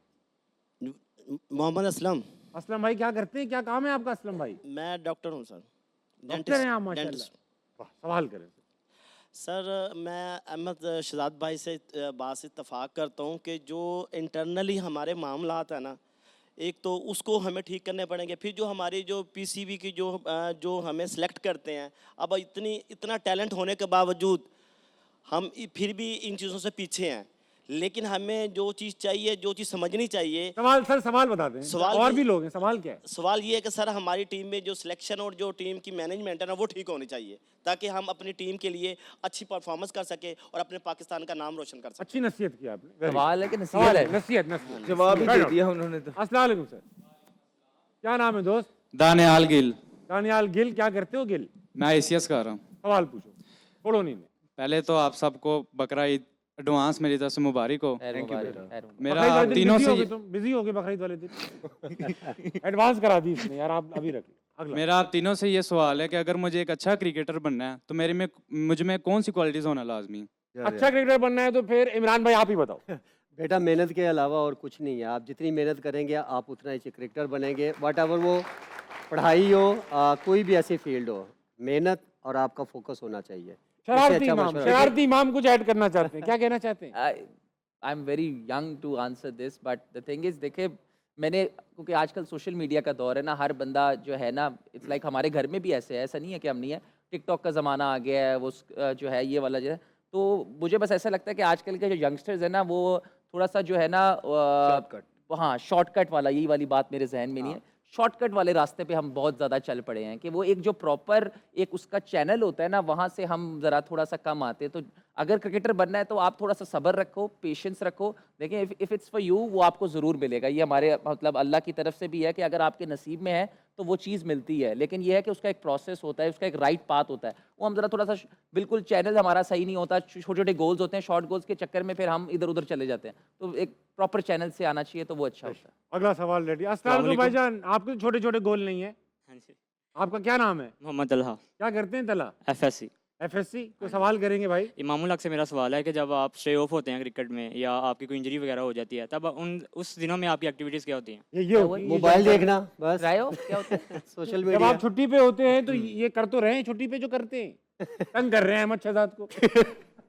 मोहम्मद असलम। असलम भाई, क्या करते हैं, क्या काम है आपका असलम भाई? मैं डॉक्टर हूँ सर। डॉक्टर हैं आप डेंटिस्ट। माशाल्लाह। वाह, सवाल करें। सर मैं अहमद शहजाद भाई से बात से इत्तफाक करता हूँ कि जो इंटरनली हमारे मामलात है ना, एक तो उसको हमें ठीक करने पड़ेंगे। फिर जो हमारी जो पीसीबी की जो हमें सेलेक्ट करते हैं, अब इतना टैलेंट होने के बावजूद हम फिर भी इन चीज़ों से पीछे हैं। लेकिन हमें जो चीज़ चाहिए, जो चीज़ समझनी चाहिए, सवाल सर, सवाल बता दें। सवाल और ये- भी लोग हैं, सवाल क्या है? सवाल ये है कि सर हमारी टीम में जो सिलेक्शन और जो टीम की मैनेजमेंट है ना वो ठीक होनी चाहिए, ताकि हम अपनी टीम के लिए अच्छी परफॉर्मेंस कर सके और अपने पाकिस्तान का नाम रोशन कर सके। अच्छी नसीहत की आपने। Very good। सवाल है कि सवाल नसीहत है, है? नसीहत नसीहत। जवाब ही Right दे on। दिया उन्होंने तो। अस्सलाम वालेकुम सर। क्या नाम है दोस्त? दानियाल गिल। दानियाल गिल। क्या करते हो गिल? मैं आईसीएस कर रहा हूँ। सवाल पूछो। छोड़ो नहीं। पहले तो आप सबको बकरा ईद एडवांस मेरी तरफ से मुबारक हो। खैर Thank you मुबारक, बेटा। खैर मुबारक। मेरा बकरीद वाले दिन तीनों बिजी से हो गए तुम, बिजी हो गए बकरीद वाले दिन। एडवांस करा दी इसने यार, आप अभी रख लो। अगला। मेरा आप तीनों से ये सवाल है कि अगर मुझे एक अच्छा क्रिकेटर बनना है तो मुझ में कौन सी क्वालिटीज होना लाजमी है? अच्छा क्रिकेटर बनना है तो फिर इमरान भाई आप ही बताओ। बेटा मेहनत के अलावा और कुछ नहीं है। आप जितनी मेहनत करेंगे आप उतना ही क्रिकेटर बनेंगे। वट एवर वो पढ़ाई हो, कोई भी ऐसी फील्ड हो, मेहनत और आपका फोकस होना चाहिए। इससे शरारती अच्छा इमाम, मशवरा- शरारती इमाम कुछ ऐड करना चाहते हैं, क्या कहना चाहते हैं? I am very young to answer this, but the thing is देखिए मैंने क्योंकि आजकल सोशल मीडिया का दौर है ना, हर बंदा जो है ना, इट्स लाइक हमारे घर में भी ऐसे है, ऐसा नहीं है कि हम नहीं है। टिकटॉक का ज़माना आ गया है, वो जो है ये वाला जो है, तो मुझे बस ऐसा लगता है कि आजकल के जो यंगस्टर्स है ना वो थोड़ा सा जो है ना हाँ शॉर्टकट वाला, यही वाली बात मेरे जहन में नहीं है। शॉर्टकट वाले रास्ते पे हम बहुत ज़्यादा चल पड़े हैं कि वो एक जो प्रॉपर एक उसका चैनल होता है ना, वहाँ से हम ज़रा थोड़ा सा कम आते हैं। तो अगर क्रिकेटर बनना है तो आप थोड़ा सा सब्र रखो, पेशेंस रखो। देखिए इफ़ इट्स फॉर यू, वो आपको ज़रूर मिलेगा। ये हमारे मतलब अल्लाह की तरफ से भी है कि अगर आपके नसीब में है तो वो चीज़ मिलती है। लेकिन ये है कि उसका एक प्रोसेस होता है, उसका एक राइट पाथ होता है। वो हम ज़रा थोड़ा सा बिल्कुल चैनल हमारा सही नहीं होता, छोटे छोटे गोल्स होते हैं, शॉर्ट गोल्स के चक्कर में फिर हम इधर उधर चले जाते हैं। तो एक प्रॉपर चैनल से आना चाहिए तो वो अच्छा होता है। अगला सवाल रेडी। अस्सलाम वालेकुम भाईजान, आपके छोटे छोटे गोल नहीं है? हाँ जी, आपका क्या नाम है? मोहम्मद तलहा, क्या करते हैं तला? एफएससी। एफएससी। तो सवाल करेंगे भाई। इमामुल हक से मेरा सवाल है कि जब आप स्टे ऑफ होते हैं क्रिकेट में या आपकी कोई इंजरी वगैरह हो जाती है, तब उस दिनों में आपकी एक्टिविटीज़ क्या होती हैं? ये होगी, ये मोबाइल जो- देखना बस। ट्राई हो क्या होता है? सोशल जब मीडिया। आप छुट्टी पे होते हैं तो ये कर तो रहे हैं, छुट्टी पे जो करते हैं तंग कर रहे हैं अहमद शहजाद को।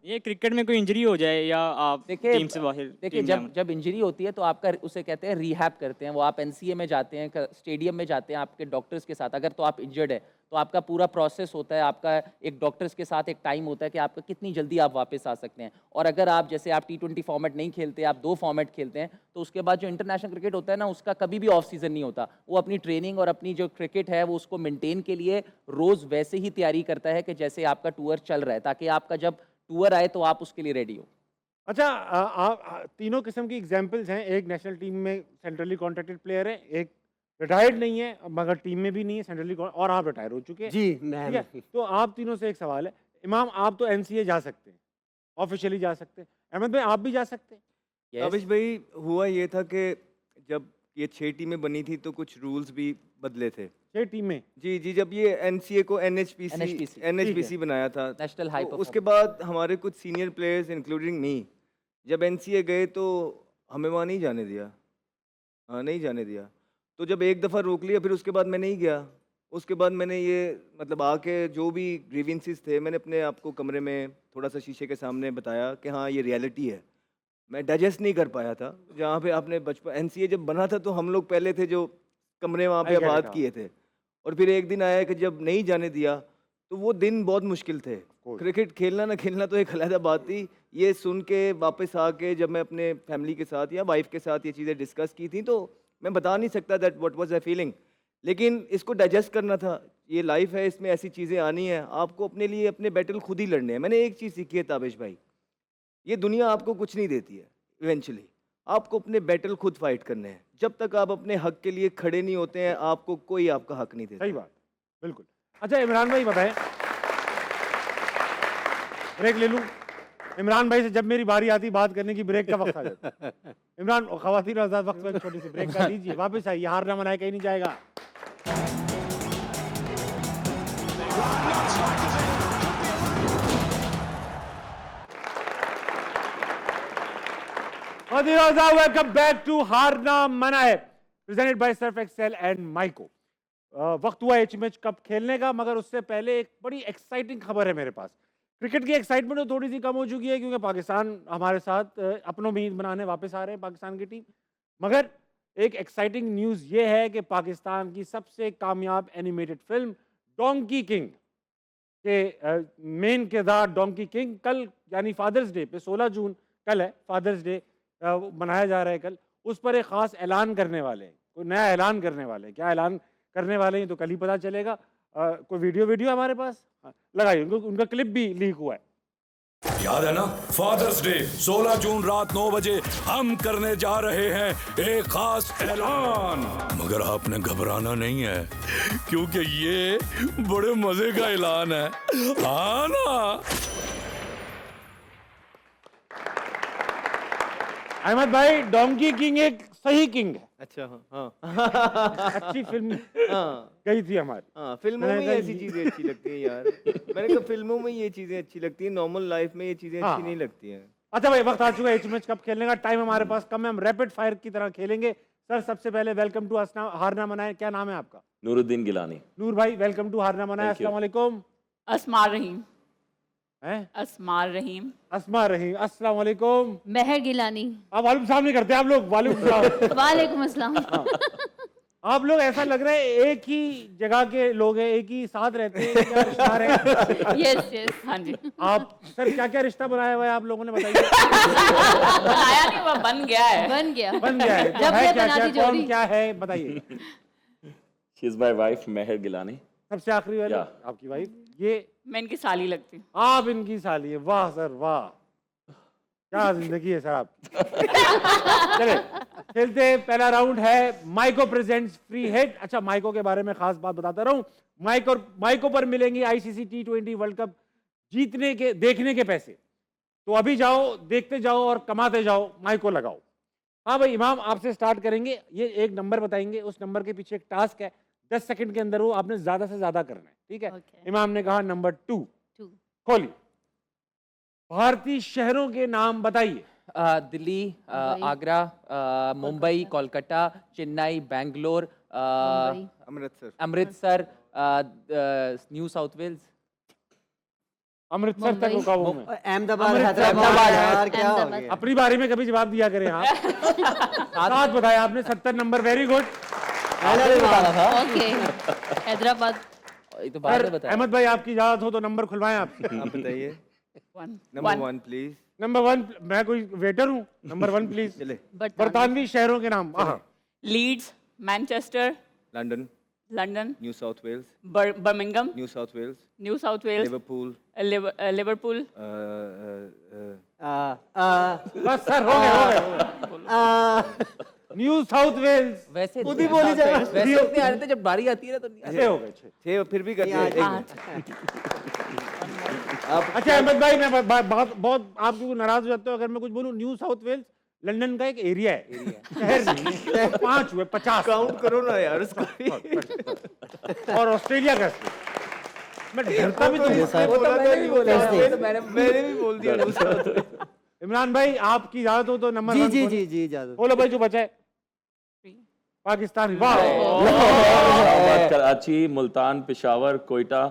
ये क्रिकेट में कोई इंजरी हो जाए या आप देखिए टीम से बाहर देखिए टीम जब जाएं। जब इंजरी होती है तो आपका उसे कहते हैं रिहैब करते हैं, वो आप एनसीए में जाते हैं, स्टेडियम में जाते हैं आपके डॉक्टर्स के साथ। अगर तो आप इंजर्ड है तो आपका पूरा प्रोसेस होता है, आपका एक डॉक्टर्स के साथ एक टाइम होता है कि आपका कितनी जल्दी आप वापस आ सकते हैं। और अगर आप जैसे आप T20 फॉर्मेट नहीं खेलते, आप 2 फॉर्मेट खेलते हैं, तो उसके बाद जो इंटरनेशनल क्रिकेट होता है ना, उसका कभी भी ऑफ सीजन नहीं होता। वो अपनी ट्रेनिंग और अपनी जो क्रिकेट है वो उसको मेंटेन के लिए रोज वैसे ही तैयारी करता है कि जैसे आपका टूर चल रहा है, ताकि आपका जब टूर आए तो आप उसके लिए रेडी हो। अच्छा, आप तीनों किस्म की एग्जांपल्स हैं। एक नेशनल टीम में सेंट्रली कॉन्ट्रैक्टेड प्लेयर है, एक रिटायर्ड नहीं है मगर टीम में भी नहीं है सेंट्रली, और आप रिटायर हो चुके हैं। जी ठीक है, मैं तो आप तीनों से एक सवाल है। इमाम, आप तो एनसीए जा सकते हैं, ऑफिशियली जा सकते हैं। अहमद भाई, आप भी जा सकते हैं। Yes? अविश भाई, हुआ ये था कि जब ये 6 टीमें बनी थी तो कुछ रूल्स भी बदले थे। 6 टीमें। जी जी, जब ये एनसीए को NHPC, एनएचपीसी बनाया था, नेशनल हाई तो उसके बाद हमारे कुछ सीनियर प्लेयर्स इंक्लूडिंग मी जब एनसीए गए तो हमें वहाँ नहीं जाने दिया। हाँ, नहीं जाने दिया। तो जब एक दफ़ा रोक लिया फिर उसके बाद मैं नहीं गया। उसके बाद मैंने ये मतलब आके जो भी ग्रीवेंसेस थे मैंने अपने आप को कमरे में थोड़ा सा शीशे के सामने बताया कि हाँ ये रियलिटी है। मैं डाइजेस्ट नहीं कर पाया था। जहाँ पे आपने बचपन एनसीए जब बना था तो हम लोग पहले थे जो कमरे वहाँ पे I get it, आबाद हाँ। किए थे, और फिर एक दिन आया कि जब नहीं जाने दिया तो वो दिन बहुत मुश्किल थे। course. क्रिकेट खेलना ना खेलना तो एक अलग बात थी। ये सुन के वापस आके जब मैं अपने फैमिली के साथ या वाइफ के साथ ये चीज़ें डिस्कस की थी तो मैं बता नहीं सकता that what was I feeling, लेकिन इसको डाइजेस्ट करना था। ये लाइफ है, इसमें ऐसी चीज़ें आनी है, आपको अपने लिए अपने बैटल खुद ही लड़ने हैं। मैंने एक चीज़ सीखी है ताबिश भाई, ये दुनिया आपको कुछ नहीं देती है। इवेंचुअली आपको अपने बैटल खुद फाइट करने हैं। जब तक आप अपने हक के लिए खड़े नहीं होते हैं आपको कोई आपका हक नहीं देता। सही बात, बिल्कुल। अच्छा, इमरान भाई बताएं, ब्रेक ले लूं? इमरान भाई से जब मेरी बारी आती बात करने की ब्रेक का वक्त आ जाता। इमरान, खवातीन और वक्त में छोटी सी ब्रेक कर लीजिए, वापस आइए। हार ना मनाए, कहीं नहीं जाएगा। वेलकम बैक टू हारना मना है, presented by Surf Excel and माइको। वक्त हुआ एचएमएच कप खेलने का, मगर उससे पहले एक बड़ी एक्साइटिंग खबर है मेरे पास। क्रिकेट की एक्साइटमेंट तो थोड़ी सी कम हो चुकी है क्योंकि पाकिस्तान हमारे साथ अपनों में ईद मनाने वापस आ रहे हैं, पाकिस्तान की टीम। मगर एक एक्साइटिंग न्यूज़ ये है कि पाकिस्तान की सबसे कामयाब एनिमेटेड फिल्म डोंकी किंग के मेन किरदार डोंकी किंग कल यानी फादर्स डे पे 16 जून कल है फादर्स डे, मनाया जा रहा है कल। उस पर एक ख़ास ऐलान करने वाले हैं, कोई नया ऐलान करने वाले हैं। क्या ऐलान करने वाले हैं तो कल ही पता चलेगा। कोई वीडियो हमारे पास लगाइए, उनका क्लिप भी लीक हुआ है। याद है ना, फादर्स डे 16 जून रात 9 बजे हम करने जा रहे हैं एक खास ऐलान। मगर आपने घबराना नहीं है क्योंकि ये बड़े मजे का ऐलान है। हाँ ना? अहमद भाई, डोंकी किंग एक सही किंग है। अच्छा, हाँ हाँ। अच्छी फिल्म हाँ गई थी हमारी। हाँ, फिल्मों मैंने में कहा ऐसी चीज़ें अच्छी लगती हैं यार। मैंने कहा फिल्मों में ये चीज़ें अच्छी लगती हैं, नॉर्मल लाइफ में ये चीज़ें हाँ। अच्छी नहीं लगती हैं। अच्छा भाई, वक्त आ चुका है एचएमएच कप खेलने का। टाइम हमारे पास कम है, हम रैपिड फायर की तरह खेलेंगे। सर, सबसे पहले वेलकम टू हारना मनाए। क्या नाम है आपका? नूरुद्दीन गिलानी। नूर भाई, वेलकम टू हारना मनाए। Thank you. अस्सलाम वालेकुम। अस्मार रहीम। हैं? अस्मार रहीम। अस्मा रहीम, अस्सलाम वालेकुम। महर गिलानी। आप वालेकुम सलाम नहीं करते आप लोग? वालेकुम सलाम। वालेकुम अस्सलाम। आप लोग ऐसा लग रहा है एक ही जगह के लोग हैं, एक ही साथ रहते हैं, क्या रिश्ता है? यस यस, हाँ जी। आप सर क्या क्या रिश्ता बनाया हुआ है आप लोगों ने, बताइए। बनाया नहीं हुआ, बन गया है। बन गया। बन गया है तो जब है मैं क्या बना क्या दी कौन जोड़ी। क्या है बताइए। शी इज माय वाइफ महर गिलानी। सबसे आखिरी वाले Yeah. आपकी वाइफ, ये मैं इनकी साली लगती हूँ। आप इनकी साली है। वाह सर वाह, क्या जिंदगी है सर आप। चले खेलते हैं, पहला राउंड है माइको प्रेजेंट्स फ्री हिट। अच्छा, माइको के बारे में खास बात बताता रहूं, माइको पर मिलेंगे आईसीसी T20 वर्ल्ड कप जीतने के देखने के पैसे। तो अभी जाओ, देखते जाओ और कमाते जाओ, माइको लगाओ। हाँ भाई, इमाम आपसे स्टार्ट करेंगे। ये एक नंबर बताएंगे, उस नंबर के पीछे एक टास्क है, 10 सेकंड के अंदर वो आपने ज्यादा से ज्यादा करना है, ठीक है? Okay. इमाम ने कहा नंबर 2। 2। खोलिए। भारतीय शहरों के नाम बताइए। Delhi, Mumbai. Agra, Mumbai, Kolkata, Chennai, Bangalore, Mumbai. Amritsar. Amritsar, New South Wales. Amritsar तक मुंबई। रुका हूँ मैं। अहमदाबाद, अमृतसर, हैदराबाद, यार क्या हो अहमदाबाद। गया? अपनी बारी में कभी जवाब दिया करें आप। सात बताया आपने, 70 नंबर, वेरी गुड। बताना था ओके हैदराबाद। ये तो बाद में बताया। अहमद भाई आपकी इजाजत हो तो नंबर खुलवाएं आप। आप बताइए। One number 1 please. नंबर 1, मैं कोई वेटर हूँ? Number 1 please. चले। बरतानवी शहरों के नाम। हाँ। Leeds, Manchester, London, London, New South Wales, Birmingham, New South Wales, New South Wales, Liverpool, Liverpool, बस सर, हो गए। New South Wales. वैसे खुद ही बोली जाए। वैसे इतने आ रहे थे, जब बारी आती है ना तो नहीं आते। 6 हो गए, 6। 6 फिर भी करते हैं। एक मिनट। अच्छा अहमद भाई, मैं बहुत बहुत आप क्यों नाराज हो जाते हो अगर मैं कुछ बोलूं? न्यू साउथ वेल्स लंदन का एक एरिया है, शहर नहीं है। 5 हुए, 50 काउंट करो ना यार उसको। और ऑस्ट्रेलिया का state। मैं डरता भी तो हूं। मैंने भी बोल दिया न्यू साउथ वेल्स। इमरान भाई आपकी इजाजत हो तो नंबर जी 1 जी जी जी इजाजत। बोलो भाई, जो बचा है। पाकिस्तान। वाह। इस्लामाबाद, कराची, मुल्तान, पेशावर, कोयटा,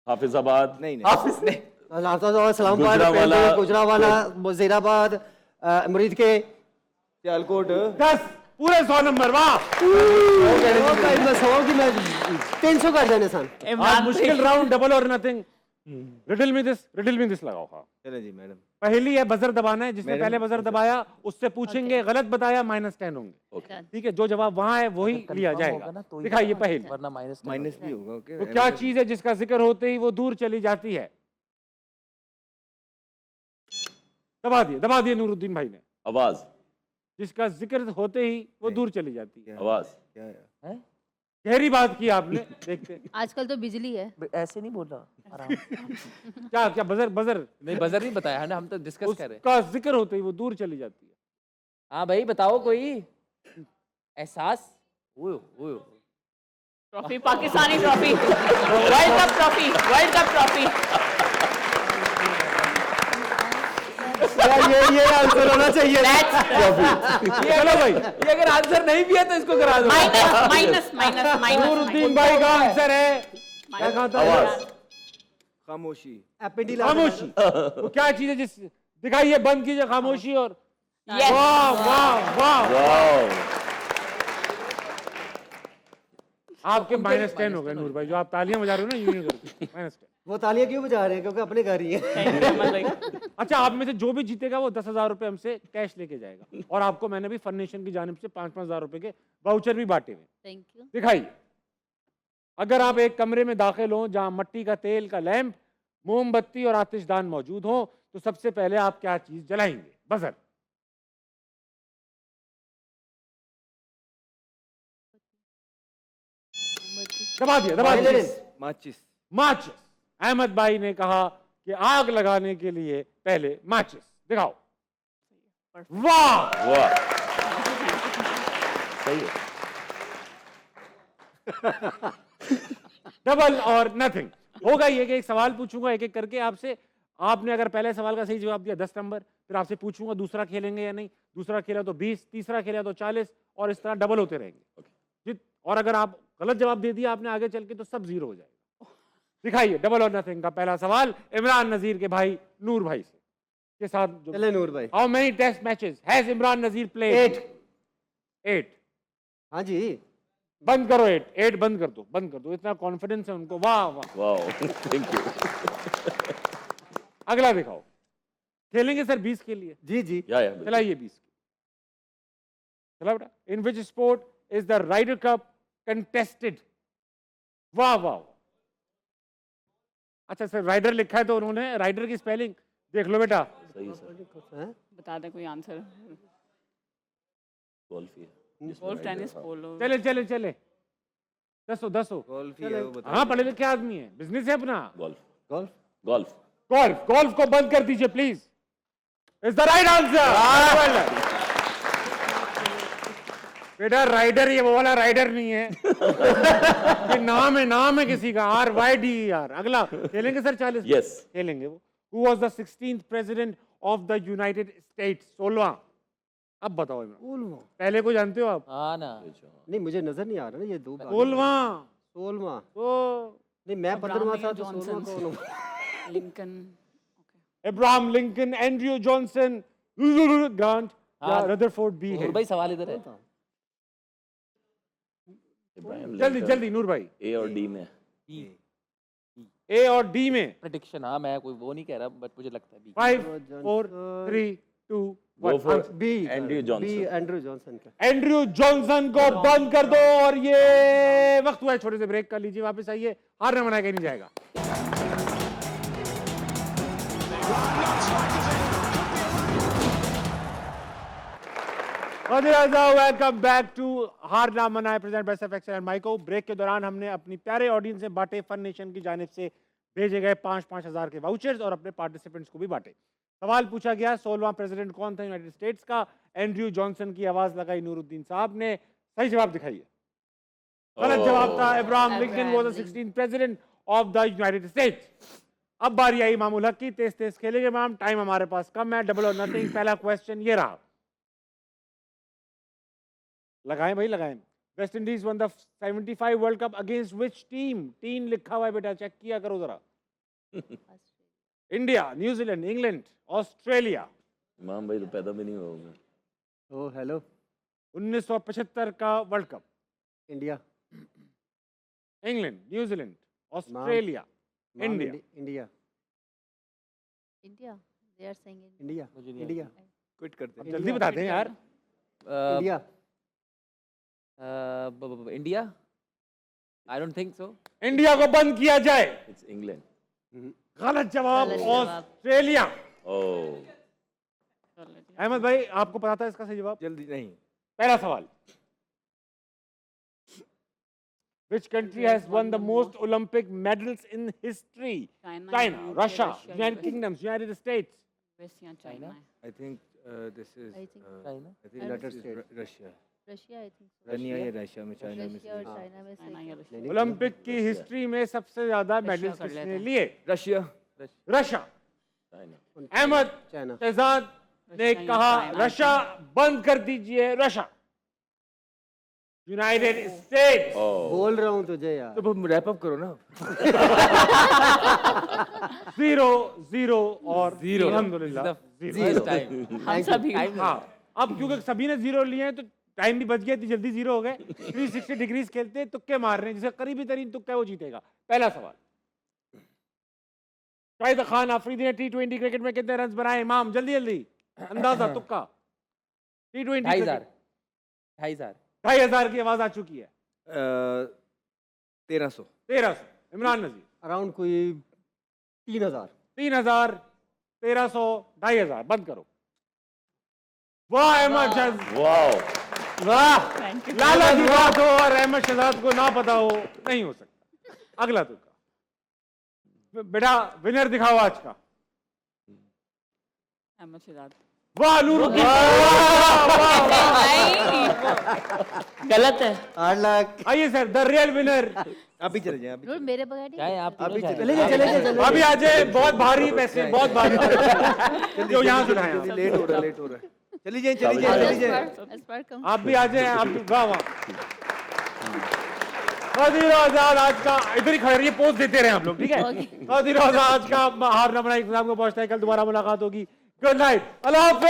हाफिजाबाद, नहीं इस्लामाबाद, गुजरांवाला, गुजरावाला, वजीराबाद, मुरीद के। सियालकोट। 10 पूरे 100 नंबर। वाह। मैं 100 की मैं 300 कर देने सन। आज मुश्किल राउंड, डबल और नथिंग। रिडल में दिस लगाओ। हाँ, चले जी मैडम। पहली है, बजर दबाना है। जिसने मैडम, पहले बजर दबाया उससे पूछेंगे, गलत बताया -10 होंगे। ठीक है, जो जवाब वहां है वही लिया जाएगा। दिखाइए पहली। वरना माइनस माइनस भी होगा। ओके। तो क्या चीज है जिसका जिक्र होते ही वो दूर चली जाती है? दबा दिए नूरुद्दीन भाई ने। आवाज, जिसका जिक्र होते ही वो दूर चली जाती है। आवाज। क्या है? गहरी बात की आपने। देखते हैं। आजकल तो बिजली है। ऐसे नहीं बोल रहा, आराम से। क्या बजर नहीं, बजर नहीं बताया है ना, हम तो डिस्कस कर रहे हैं। उसका जिक्र होते ही वो दूर चली जाती है। हाँ भाई बताओ कोई एहसास। OYO OYO trophy, Pakistani trophy, world cup trophy, world cup trophy. ये आंसर होना चाहिए। चलो भाई, ये अगर आंसर नहीं भी है तो इसको करा दो। माइनस। नूरुद्दीन भाई का आंसर है, क्या कहा था? आवाज, खामोशी। खामोशी। वो क्या चीज है जिस दिखाइए, बंद कीजिए खामोशी। और Yes. वाह वाह वाह, वाओ, आपके -10 हो गए नूर भाई। जो आप तालियां बजा रहे हो ना यूं करके, -10। वो तालियां क्यों बजा रहे हैं? क्योंकि अपने घर ही है। अच्छा, आप में से जो भी जीतेगा वो 10,000 रुपए हमसे कैश लेके जाएगा। और आपको मैंने भी फर्निशन की जानिब से 5,000 रुपए के वाउचर भी बांटे हुए। Thank you. दिखाइए, अगर आप एक कमरे में दाखिल हो जहां मट्टी का तेल का लैंप, मोमबत्ती और आतिशदान मौजूद हो, तो सबसे पहले आप क्या चीज जलाएंगे? बजर। दबा दिया। माचिस। माचिस। अहमद भाई ने कहा कि आग लगाने के लिए पहले माचिस। दिखाओ। वाह, वाह, सही है। डबल और नथिंग। होगा ये कि एक सवाल पूछूंगा एक एक करके आपसे। आपने अगर पहले सवाल का सही जवाब दिया 10 नंबर, फिर आपसे पूछूंगा दूसरा खेलेंगे या नहीं, दूसरा खेला तो 20, तीसरा खेला तो 40, और इस तरह डबल होते रहेंगे। और अगर आप गलत जवाब दे दिया आपने आगे चल के तो सब 0 हो जाएगा। दिखाइए, डबल और नथिंग का पहला सवाल इमरान नजीर के भाई नूर भाई से के साथ। चले नूर भाई। How many test matches has Imran Nazir played? 8। हाँ जी। बंद करो 8 बंद कर दो। इतना कॉन्फिडेंस है उनको। वाह वाह, वाओ, थैंक यू। अगला दिखाओ। खेलेंगे सर 20 के लिए? जी जी। या चलाइए 20। चला बेटा। In which sport is the Ryder cup contested? वाह वाह। अच्छा सर, राइडर लिखा है तो उन्होंने राइडर की स्पेलिंग देख लो बेटा। सही है सर। बता दें कोई आंसर। गोल्फ ही है। गोल्फ, टेनिस, पोलो। चले 10 हो। गोल्फ ही है वो, बता। हाँ, पढ़े लिखे आदमी है, बिजनेस है अपना। गोल्फ। गोल्फ को बंद कर दीजिए please. Is the right answer. बेटा राइडर, ये वो वाला राइडर नहीं है। ये नाम है किसी का, RYD यार। अगला खेलेंगे सर 40? यस, खेलेंगे। वो who was the 16th president of the United States? 16वां। अब बताओ इमरान, पहले को जानते हो आप? हाँ ना, नहीं मुझे नजर नहीं आ रहा ना ये दो। 16वां। 16वां। तो नहीं मैं 15वां था तो जॉनसन। 16वां कौन हूँ? Lincoln Ibrahim Lincoln, Andrew Johnson, grant या रदरफोर्ड बी है? नूर भाई सवाल इधर है। जल्दी जल्दी नूर भाई। ए और डी में। ए और डी में प्रेडिक्शन, हाँ मैं कोई वो नहीं कह रहा बट मुझे लगता है B. 5 4 3 2 Go for 1। B Andrew Johnson. B Andrew Johnson का। एंड्रयू जॉनसन को बंद कर दो और ये वक्त हुआ है छोटे से ब्रेक का। लीजिए वापस आइए, हारना मना के नहीं जाएगा। वेलकम बैक टू हारना मना present by Surf Excel and माइको। ब्रेक के दौरान हमने अपनी प्यारे ऑडियंस से बांटे फन नेशन की जानिब से भेजे गए 5-5 हज़ार के वाउचर्स और अपने पार्टिसिपेंट्स को भी बांटे। सवाल पूछा गया 16वां प्रेसिडेंट कौन था यूनाइटेड स्टेट्स का? एंड्रयू जॉनसन की आवाज लगाई नूरुद्दीन साहब ने। सही जवाब दिखाइए। गलत जवाब था Ibrahim Lincoln was the 16th president of the United states. अब बारी आई इमामुल हक की। तेज तेज खेलेंगे मैम, टाइम हमारे पास कम है। डबल और नथिंग। पहला क्वेश्चन ये रहा, लगाएं भाई लगाएं। West Indies one the 75 world cup against which team? Team लिखा हुआ है बेटा, चेक किया करो जरा। India, New Zealand, England, Australia. इमाम भाई तो पैदा भी नहीं हुआ होगा। ओ हेलो। 1975 का world cup. India, England, New Zealand, Australia, India. India, India, they are saying India. India, मुझे नहीं इंडिया, क्विट करते अब हैं। जल्दी बताते हैं यार। India. India, I don't think so. India को बंद किया जाए। It's England. गलत जवाब, गलत जवाब। ऑस्ट्रेलिया। ओह अहमद भाई आपको पता था इसका सही जवाब? जल्दी नहीं। पहला सवाल, which country has won the most Olympic medals in history? China, Russia, United Kingdom, United States. वैसे यहाँ चाइना है। I think this is I think China, I think United States, Russia. Russia, I think so. रनिया या रशिया में, चाइना में रशिया और से। चाइना में चाइना या से। रशिया। ओलंपिक की हिस्ट्री में सबसे ज्यादा मेडल्स कर लेते किसने हैं। लिए? Russia. Russia. China. Ahmed China. तेजाद ने रशिया या कहा चाइना। रशिया। बंद कर दीजिए रशिया। United states. ओह बोल रहा हूँ तुझे यार। तो रैप अप करो ना। 0-0 और अल्हम्दुलिल्लाह First time। हम सभी हाँ, अब क्योंकि सभी ने 0 लिए हैं तो टाइम भी बच गया, इतनी जल्दी 0 हो गए। 360 डिग्रीज खेलते हैं, तुक्के मार रहे हैं, जिसे करीबी तरीन तुक्का है वो जीतेगा। पहला सवाल, शाहिद खान आफरीदी ने T20 क्रिकेट में कितने रन बनाए? इमाम जल्दी जल्दी अंदाजा, तुक्का। T20 2,500। 2,500 की आवाज आ चुकी है। 1300। 1300। इमरान नजीर? अराउंड कोई 3000। 3000, 1300, 2,500। बंद करो। वाह अहमद शहजाद, वाओ वाह। Thank you. लाला की बात हो और अहमद शहजाद को ना पता हो, नहीं हो सकता। अगला तुक्का बेटा, विनर दिखाओ आज का। अहमद शहजाद। वाह नूरुद्दीन, गलत है। 8 लाख। आइए सर, द रियल विनर। आप ही चले जाएं, आप ही नूर चले मेरे बगैर क्या है आप आप ही तीनों चले जाए? चले गए, चले गए। अभी आ जाए, बहुत भारी पैसे, बहुत भारी जो यहाँ से उठाए जाएं। आप। लेट हो रहा है, लेट हो रहा है। चली जाए, चली जाए, चली जाए। as per come. आप भी आ जाए, आप भी। वाह वाह। कादिर आजाद आज का इधर ही खड़े रहिए, पोज देते रहे आप लोग, ठीक है? कादिर आजाद आज का हार न बनाए एग्जाम को पहुंचता है। कल दोबारा मुलाकात होगी। गुड नाइट, अल्लाह हाफिज।